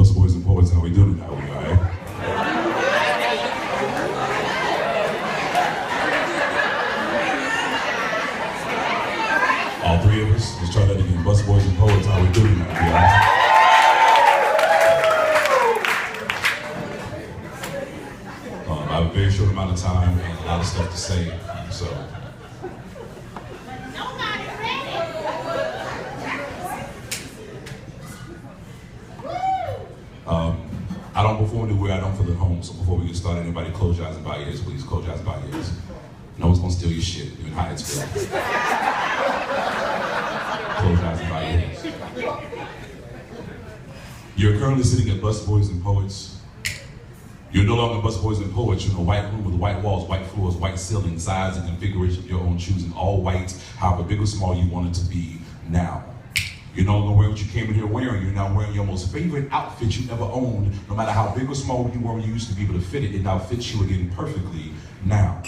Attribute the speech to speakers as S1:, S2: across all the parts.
S1: What's boys and poets, how we doing tonight? We all right? All three of us, let's try that again. Bus boys and poets, how we doing tonight? We all right? I have a very short amount of time and a lot of stuff to say, so. I don't perform anywhere, I don't feel at home, so before we get started, anybody close your eyes and bow your heads, please. Close your eyes and bow your heads. No one's gonna steal your shit, you're in Hyattsville. Close your eyes and bow your heads. You're currently sitting at Bus Boys and Poets. You're no longer Bus Boys and Poets. You're in a white room with white walls, white floors, white ceiling, size and configuration of your own choosing, all white, however big or small you want it to be now. You're no longer wearing what you came in here wearing. You're now wearing your most favorite outfit you ever owned. No matter how big or small you were when you used to be able to fit it, it now fits you again perfectly now.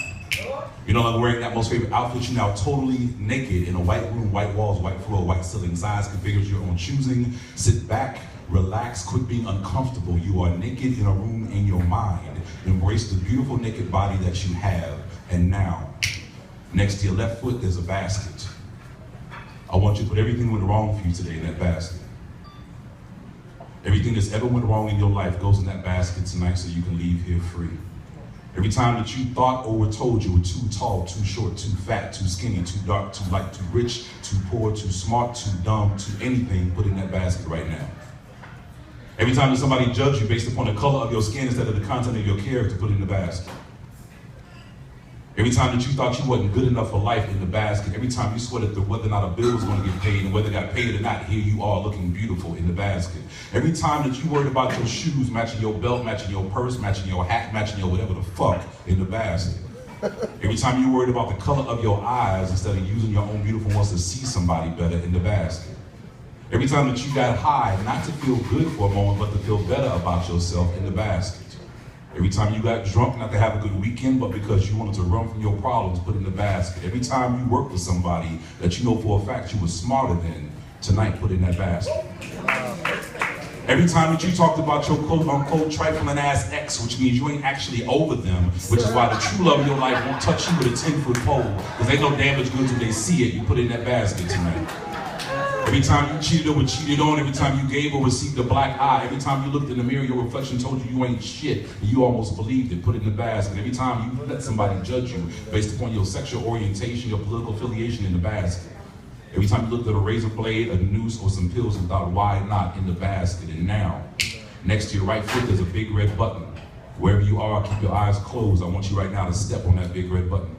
S1: You're no longer wearing that most favorite outfit. You're now totally naked in a white room, white walls, white floor, white ceiling, size, configuration your own choosing. Sit back, relax, quit being uncomfortable. You are naked in a room in your mind. Embrace the beautiful naked body that you have. And now, next to your left foot, there's a basket. I want you to put everything that went wrong for you today in that basket. Everything that's ever went wrong in your life goes in that basket tonight so you can leave here free. Every time that you thought or were told you were too tall, too short, too fat, too skinny, too dark, too light, too rich, too poor, too smart, too dumb, too anything, put in that basket right now. Every time that somebody judged you based upon the color of your skin instead of the content of your character, put it in the basket. Every time that you thought you wasn't good enough for life, in the basket. Every time you sweated whether or not a bill was going to get paid and whether it got paid or not, here you are looking beautiful in the basket. Every time that you worried about your shoes matching your belt, matching your purse, matching your hat, matching your whatever the fuck, in the basket. Every time you worried about the color of your eyes instead of using your own beautiful ones to see somebody better, in the basket. Every time that you got high, not to feel good for a moment, but to feel better about yourself, in the basket. Every time you got drunk, not to have a good weekend, but because you wanted to run from your problems, put in the basket. Every time you worked with somebody that you know for a fact you were smarter than, tonight put in that basket. Every time that you talked about your quote-unquote trifling ass ex, which means you ain't actually over them, which is why the true love of your life won't touch you with a 10-foot pole, because ain't no damage goods when they see it, you put it in that basket tonight. Every time you cheated or were cheated on, every time you gave or received a black eye, every time you looked in the mirror, your reflection told you ain't shit, and you almost believed it, put it in the basket. Every time you let somebody judge you based upon your sexual orientation, your political affiliation, in the basket. Every time you looked at a razor blade, a noose, or some pills and thought, why not, in the basket. And now, next to your right foot, there's a big red button. Wherever you are, keep your eyes closed. I want you right now to step on that big red button.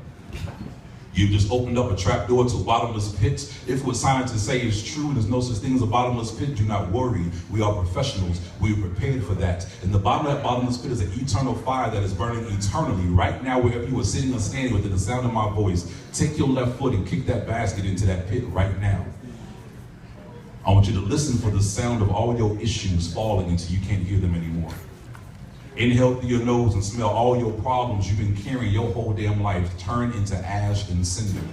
S1: You've just opened up a trap door to a bottomless pit. If what scientists say is true and there's no such thing as a bottomless pit, do not worry. We are professionals. We are prepared for that. And the bottom of that bottomless pit is an eternal fire that is burning eternally. Right now, wherever you are sitting or standing within the sound of my voice, take your left foot and kick that basket into that pit right now. I want you to listen for the sound of all your issues falling until you can't hear them anymore. Inhale through your nose and smell all your problems you've been carrying your whole damn life turn into ash and cinder.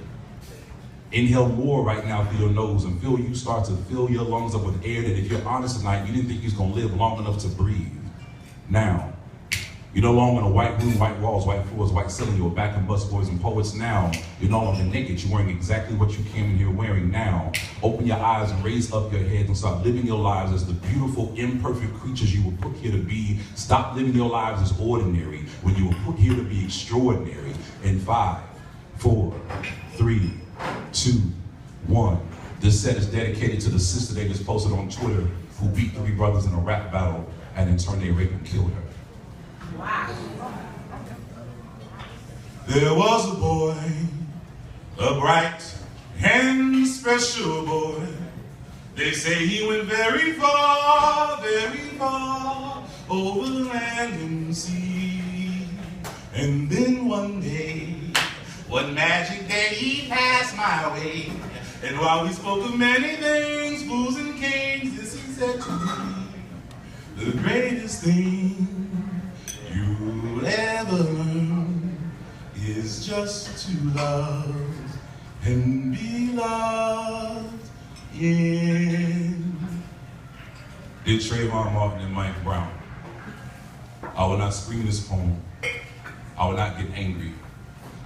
S1: Inhale more right now through your nose and feel you start to fill your lungs up with air that, if you're honest tonight, you didn't think you was gonna live long enough to breathe. Now, you're no longer in a white room, white walls, white floors, white ceiling. You're back in Bus Boys and Poets now. You're no longer naked. You're wearing exactly what you came in here wearing now. Open your eyes and raise up your heads and start living your lives as the beautiful, imperfect creatures you were put here to be. Stop living your lives as ordinary when you were put here to be extraordinary. In 5, 4, 3, 2, 1. This set is dedicated to the sister they just posted on Twitter who beat 3 brothers in a rap battle and in turn they raped and killed her.
S2: Wow.
S1: There was a boy, a bright and special boy. They say he went very far over land and sea. And then one day, one magic day, he passed my way. And while we spoke of many things, fools and kings, this he said to me: the greatest thing you'll ever learn is just to love and be loved in. Did Trayvon Martin and Mike Brown. I will not scream this poem. I will not get angry.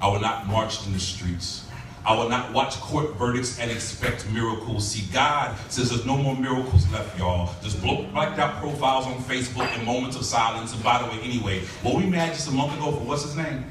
S1: I will not march in the streets. I will not watch court verdicts and expect miracles. See, God says there's no more miracles left, y'all. Just blacked out profiles on Facebook and moments of silence. And by the way, anyway, were we mad just a month ago for what's his name?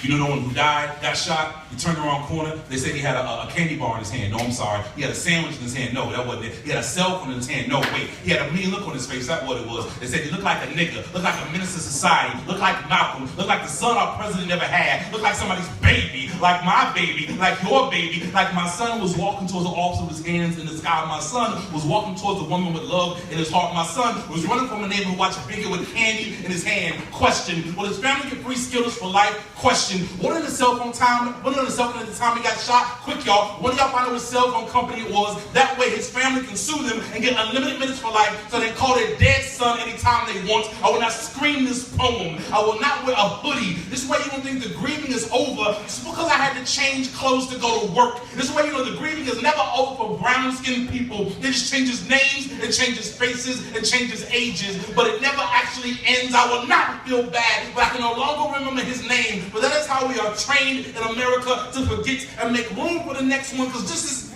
S1: You know the one who died, got shot, he turned around corner, they said he had a candy bar in his hand. No, I'm sorry. He had a sandwich in his hand. No, that wasn't it. He had a cell phone in his hand. No, wait. He had a mean look on his face. That's what it was. They said he looked like a nigga, looked like a menace to society, looked like Malcolm, looked like the son our president never had, looked like somebody's baby, like my baby, like your baby, like my son was walking towards the officer with his hands in the sky. My son was walking towards a woman with love in his heart. My son was running from a neighbor who watched a bigger with candy in his hand. Question, will his family get free Skittles for life? Question, what in the cell phone time? What in the cell phone at the time he got shot? Quick, y'all. When y'all find out which cell phone company it was? That way his family can sue them and get unlimited minutes for life, so they call their dead son anytime they want. I will not scream this poem. I will not wear a hoodie. This way you don't think the grieving is over just because I had to change clothes to go to work. This way you know the grieving is never over for brown-skinned people. It just changes names, it changes faces, it changes ages, but it never actually ends. I will not feel bad, but I can no longer remember his name. But that is how we are trained in America to forget and make room for the next one, because this is...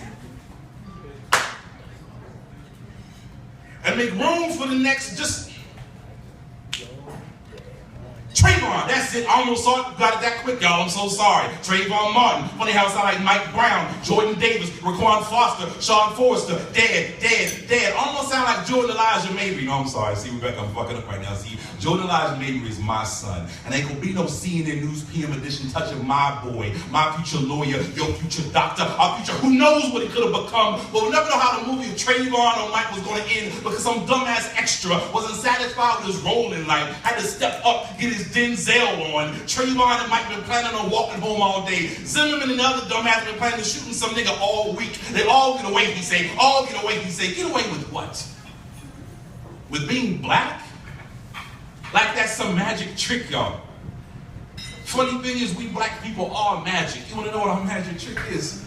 S1: And make room for the next, just... Trayvon, that's it. I almost got it that quick, y'all. I'm so sorry. Trayvon Martin. Funny how it sound like Mike Brown, Jordan Davis, Raquan Foster, Sean Forrester. Dead. Almost sound like Jordan Elijah Mabrey. No, I'm sorry. See, Rebecca, I'm fucking up right now. See, Jordan Elijah Mabrey is my son. And ain't gonna be no CNN News PM edition touching my boy, my future lawyer, your future doctor, our future. Who knows what he could have become? But we'll never know how the movie of Trayvon or Mike was gonna end because some dumbass extra wasn't satisfied with his role in life. Had to step up, get his Denzel on. Trayvon and Mike been planning on walking home all day. Zimmerman and the other dumbass been planning to shooting some nigga all week. They all get away, he say. All get away, he say. Get away with what? With being black? Like that's some magic trick, y'all. Funny thing is, we black people are magic. You want to know what our magic trick is?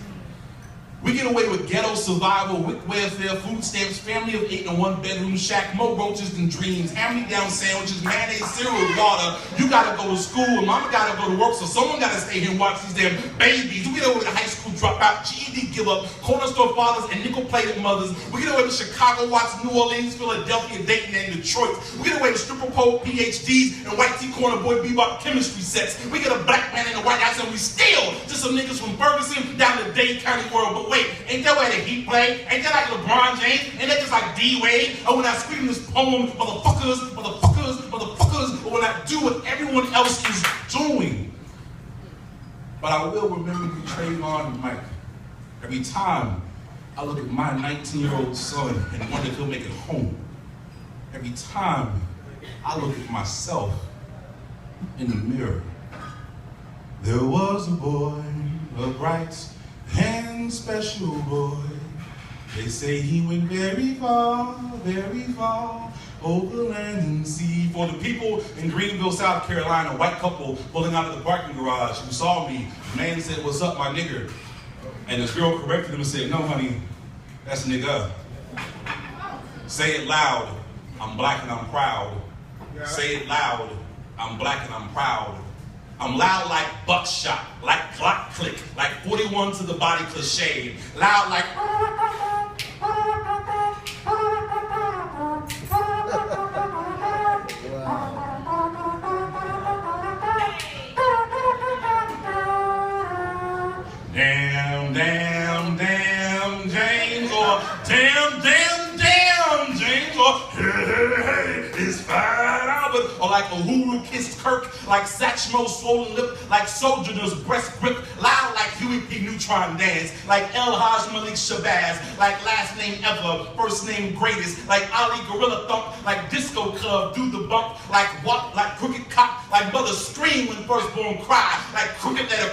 S1: We get away with ghetto survival, WIC welfare, food stamps, family of 8 in a one-bedroom shack, more roaches than dreams, hand-me-down sandwiches, mayonnaise, cereal, water. You gotta go to school, and mama gotta go to work, so someone gotta stay here and watch these damn babies. We get away with the high school dropout, GED give up, corner store fathers, and nickel-plated mothers. We get away with Chicago, Watts, New Orleans, Philadelphia, Dayton, and Detroit. We get away with stripper pole PhDs and white tea corner boy bebop chemistry sets. We get a black man in the White House, and we still just some niggas from Ferguson down to Dade County world. But wait, ain't that where the Heat play? Ain't that like LeBron James? Ain't that just like D-Wade? Or when I scream this poem, motherfuckers, or when I do what everyone else is doing. But I will remember you, Trayvon and Mike. Every time I look at my 19-year-old son and wonder if he'll make it home. Every time I look at myself in the mirror. There was a boy, a bright and special boy. They say he went very far, over land and sea. For the people in Greenville, South Carolina, a white couple pulling out of the parking garage who saw me, the man said, "What's up, my nigger?" And this girl corrected him and said, "No, honey, that's nigga." Say it loud, I'm black and I'm proud. Say it loud, I'm black and I'm proud. I'm loud like buckshot, like clock click, like 41 to the body cliche. Loud like... Damn, James, or damn, James, or hey, it's fine, Albert, or like a Uhuru kissed Kirk, like Satchmo's swollen lip, like Sojourner's breast grip, loud like Huey P. Neutron dance, like El Haj Malik Shabazz, like last name ever, first name greatest, like Ali Gorilla Thump, like Disco Club, do the bump, like what, like Crooked Cop, like mother scream when firstborn cry, like crooked letter,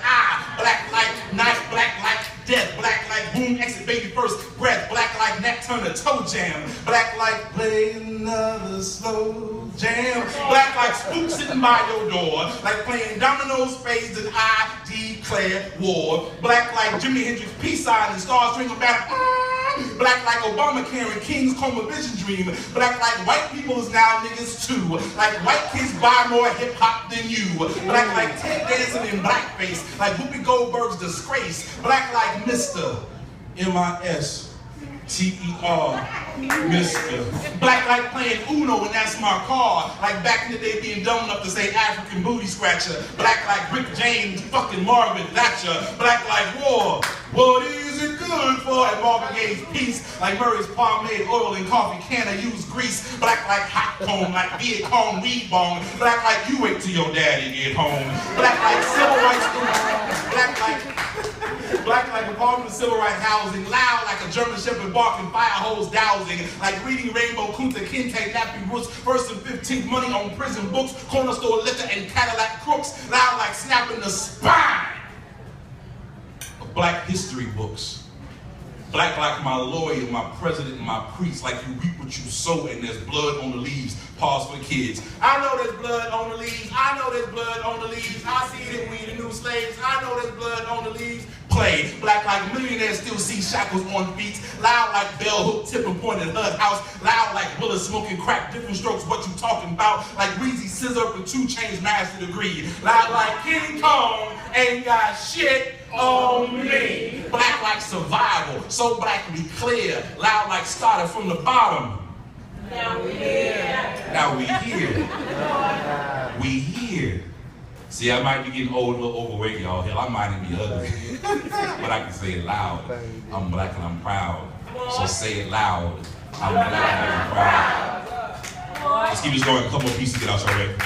S1: I, black like knife, black like death, black like boom, exit baby first breath, black like Nat Turner toe jam, black like play another slow jam, black like spook sitting by your door, like playing dominoes, spades, and I declare war, black like Jimi Hendrix peace sign and stars ringing back, Black like Obamacare and King's Coma Vision Dream. Black like white people is now niggas too. Like white kids buy more hip hop than you. Black like Ted dancing in blackface. Like Whoopi Goldberg's disgrace. Black like Mr. M-I-S-T-E-R. Mr. Black like playing Uno and that's my car. Like back in the day being dumb enough to say African booty scratcher. Black like Rick James, fucking Margaret Thatcher. Black like war. What is it good for? And Marvin Gaye's peace. Like Murray's pomade, oil and coffee can of used grease. Black like hot comb, like Viet Cong weed bong. Black like you wait till your daddy get home. Black like civil rights. Black like Department of Civil Rights housing. Loud like a German Shepherd barking, fire hose dowsing. Like reading Rainbow Kunta Kinte, napping roots. First and 15th, money on prison books. Corner store liquor and Cadillac crooks. Loud like snapping the spine of black history books. Black like my lawyer, my president, and my priest. Like you reap what you sow and there's blood on the leaves. Pause for the kids. I know there's blood on the leaves. I know there's blood on the leaves. I see it in We the New Slaves. I know there's blood on the leaves. Play. Black like millionaires still see shackles on feet. Loud like bell hook tipping point in HUD house. Loud like Willis smoking crack. Different strokes what you talking about. Like Weezy Scissor for 2 Chainz master degree. Loud like King Kong ain't got shit on me. Black like survival. So black we clear. Loud like started from the bottom. Now we here. Now we here. We here. See, I might be getting old, a little overweight, y'all. Hell, I might even be ugly. But I can say it loud. I'm black and I'm proud. So say it loud. I'm black and I'm proud. Let's keep this going. A couple of pieces to get out your way.